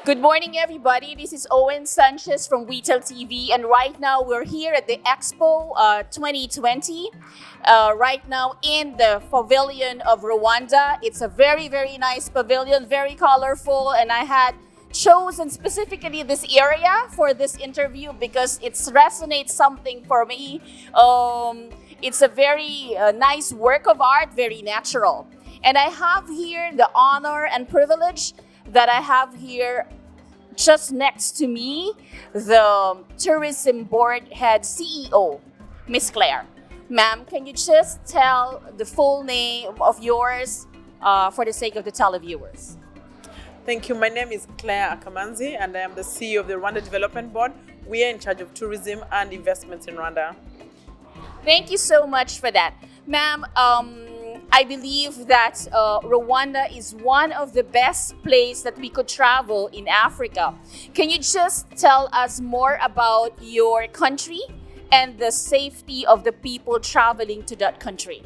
Good morning, everybody. This is Owen Sanchez from Retail TV, and right now we're here at the Expo 2020. Right now in the Pavilion of Rwanda. It's a very, very nice pavilion, very colorful, and I had chosen specifically this area for this interview because it resonates something for me. It's a very nice work of art, very natural. And I have here the honor and privilege that I have here just next to me, the tourism board head CEO, Miss Claire. Ma'am, can you just tell the full name of yours for the sake of the televiewers? Thank you. My name is Claire Akamanzi and I am the CEO of the Rwanda Development Board. We are in charge of tourism and investments in Rwanda. Thank you so much for that. Ma'am, I believe that Rwanda is one of the best places that we could travel in Africa. Can you just tell us more about your country and the safety of the people traveling to that country?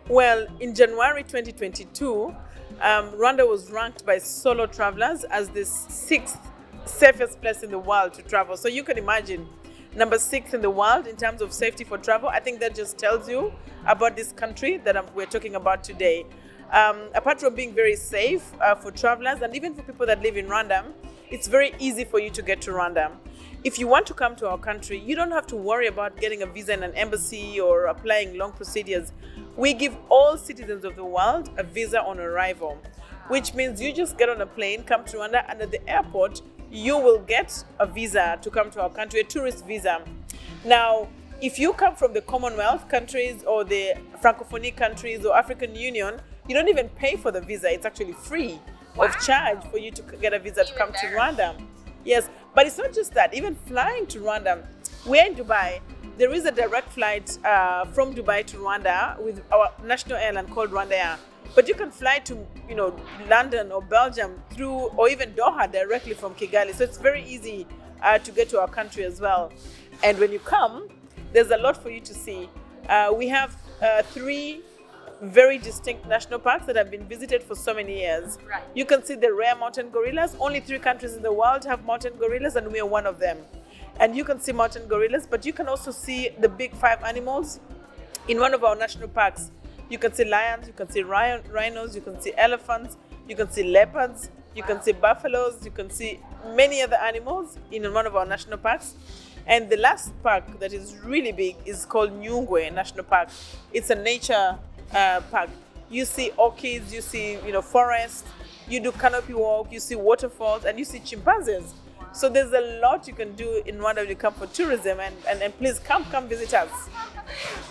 Well, in January 2022, Rwanda was ranked by solo travelers as the 6th safest place in the world to travel. So you can imagine, number 6 in the world in terms of safety for travel. I think that just tells you about this country that we're talking about today. Apart from being very safe for travelers and even for people that live in Rwanda, it's very easy for you to get to Rwanda. If you want to come to our country, you don't have to worry about getting a visa in an embassy or applying long procedures. We give all citizens of the world a visa on arrival, which means you just get on a plane, come to Rwanda, and at the airport, you will get a visa to come to our country, a tourist visa. Now, if you come from the Commonwealth countries or the Francophonie countries or African Union, you don't even pay for the visa. It's actually free of charge for you to get a visa to come to Rwanda. Yes, but it's not just that. Even flying to Rwanda, we're in Dubai. There is a direct flight from Dubai to Rwanda with our national airline called Rwanda Air. But you can fly to, London or Belgium through, or even Doha directly from Kigali. So it's very easy to get to our country as well. And when you come, there's a lot for you to see. We have 3 very distinct national parks that have been visited for so many years. Right. You can see the rare mountain gorillas. Only 3 countries in the world have mountain gorillas, and we are one of them. And you can see mountain gorillas, but you can also see the big 5 animals in one of our national parks. You can see lions, you can see rhinos, you can see elephants, you can see leopards, you can see buffaloes, you can see many other animals in one of our national parks. And the last park that is really big is called Nyungwe National Park. It's a nature park. You see orchids, you see forests, you do canopy walk, you see waterfalls, and you see chimpanzees. So there's a lot you can do in Rwanda when you come for tourism, and please come visit us.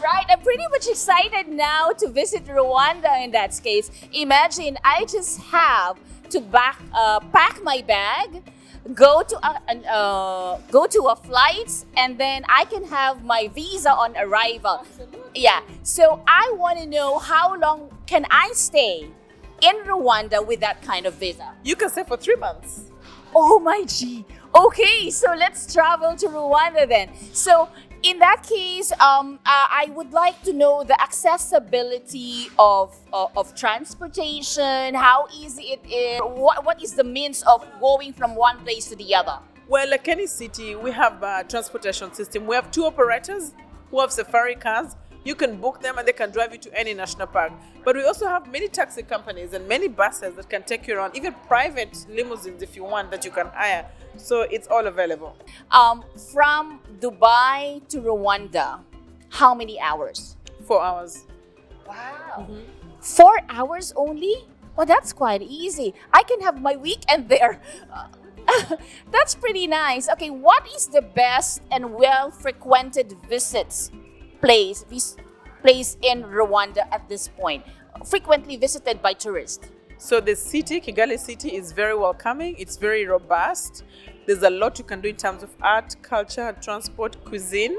Right, I'm pretty much excited now to visit Rwanda in that case. Imagine I just have to pack my bag, go to a flight, and then I can have my visa on arrival. Absolutely. Yeah, so I want to know how long can I stay in Rwanda with that kind of visa? You can stay for 3 months. Oh my gee. Okay, so let's travel to Rwanda then. So in that case, I would like to know the accessibility of transportation, how easy it is, what is the means of going from one place to the other? Well, like any city, we have a transportation system. We have 2 operators who have safari cars. You can book them and they can drive you to any national park. But we also have many taxi companies and many buses that can take you around, even private limousines if you want that you can hire. So it's all available. From Dubai to Rwanda, how many hours? 4 hours. Wow. 4 hours only? Well, that's quite easy. I can have my weekend there. That's pretty nice. Okay, what is the best and well-frequented place in Rwanda at this point, frequently visited by tourists? So the city, Kigali city, is very welcoming. It's very robust. There's a lot you can do in terms of art, culture, transport, cuisine.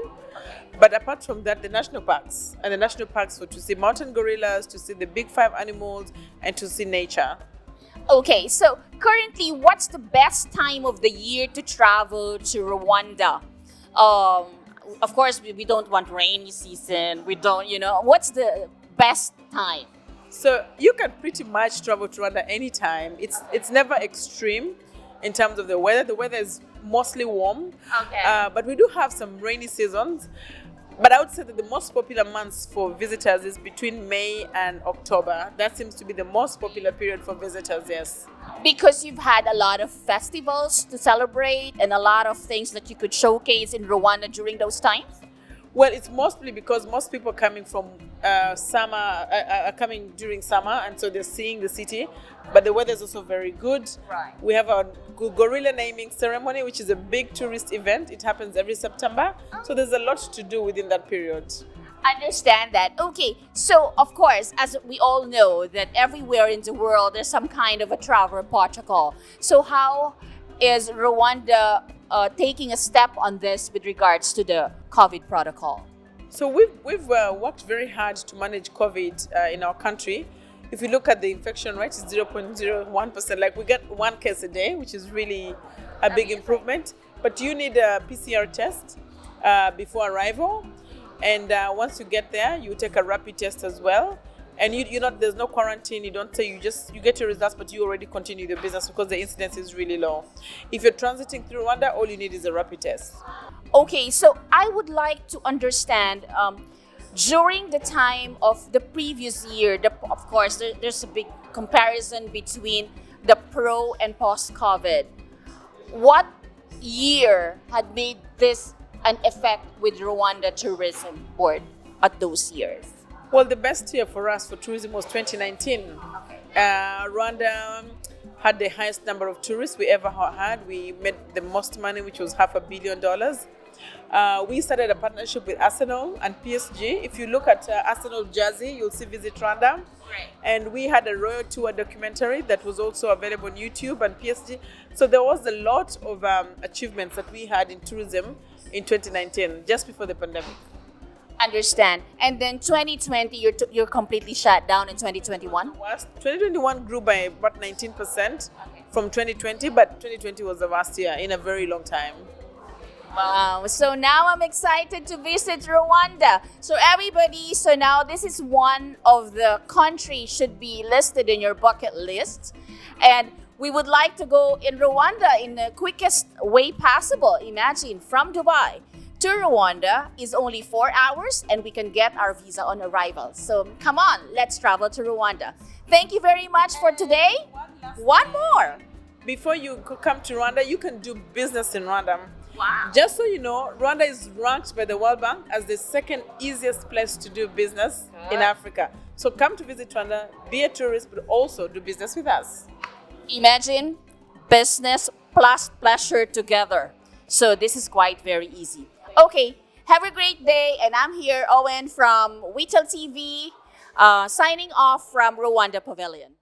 But apart from that, the national parks for to see mountain gorillas, to see the big 5 animals, and to see nature. Okay, so currently, what's the best time of the year to travel to Rwanda? Of course, we don't want rainy season. We don't, what's the best time? So you can pretty much travel to Rwanda anytime. It's never extreme. in terms of the weather. The weather is mostly warm, but we do have some rainy seasons. But I would say that the most popular months for visitors is between May and October. That seems to be the most popular period for visitors, yes. Because you've had a lot of festivals to celebrate and a lot of things that you could showcase in Rwanda during those times? Well, it's mostly because most people coming from summer are coming during summer, and so they're seeing the city. But the weather is also very good. Right. We have a gorilla naming ceremony, which is a big tourist event. It happens every September. So there's a lot to do within that period. Understand that. Okay, so of course, as we all know, that everywhere in the world there's some kind of a travel protocol. So how is Rwanda taking a step on this with regards to the COVID protocol? So we've worked very hard to manage COVID in our country. If you look at the infection rate, it's 0.01%. Like we get one case a day, which is really a big improvement. But you need a PCR test before arrival. And once you get there, you take a rapid test as well. And there's no quarantine. You don't say you get your results, but you already continue the business because the incidence is really low. If you're transiting through Rwanda, all you need is a rapid test. Okay, so I would like to understand, during the time of the previous year, of course, there's a big comparison between the pro and post-COVID. What year had made this an effect with Rwanda Tourism Board at those years? Well, the best year for us for tourism was 2019. Rwanda had the highest number of tourists we ever had. We made the most money, which was $500 million. We started a partnership with Arsenal and PSG. If you look at Arsenal jersey, you'll see Visit Rwanda. Right. And we had a Royal Tour documentary that was also available on YouTube and PSG. So there was a lot of achievements that we had in tourism in 2019, just before the pandemic. Understand. And then 2020, you're completely shut down in 2021? 2021 grew by about 19% from 2020, but 2020 was the worst year in a very long time. Wow. So now I'm excited to visit Rwanda. So everybody, so now this is one of the countries should be listed in your bucket list. And we would like to go in Rwanda in the quickest way possible. Imagine from Dubai to Rwanda is only 4 hours and we can get our visa on arrival. So come on, let's travel to Rwanda. Thank you very much for today. One more. Before you come to Rwanda, you can do business in Rwanda. Wow. Just so you know, Rwanda is ranked by the World Bank as the second easiest place to do business in Africa. So come to visit Rwanda, be a tourist, but also do business with us. Imagine business plus pleasure together. So this is quite very easy. Okay, have a great day. And I'm here, Owen from Untitled TV, signing off from Rwanda Pavilion.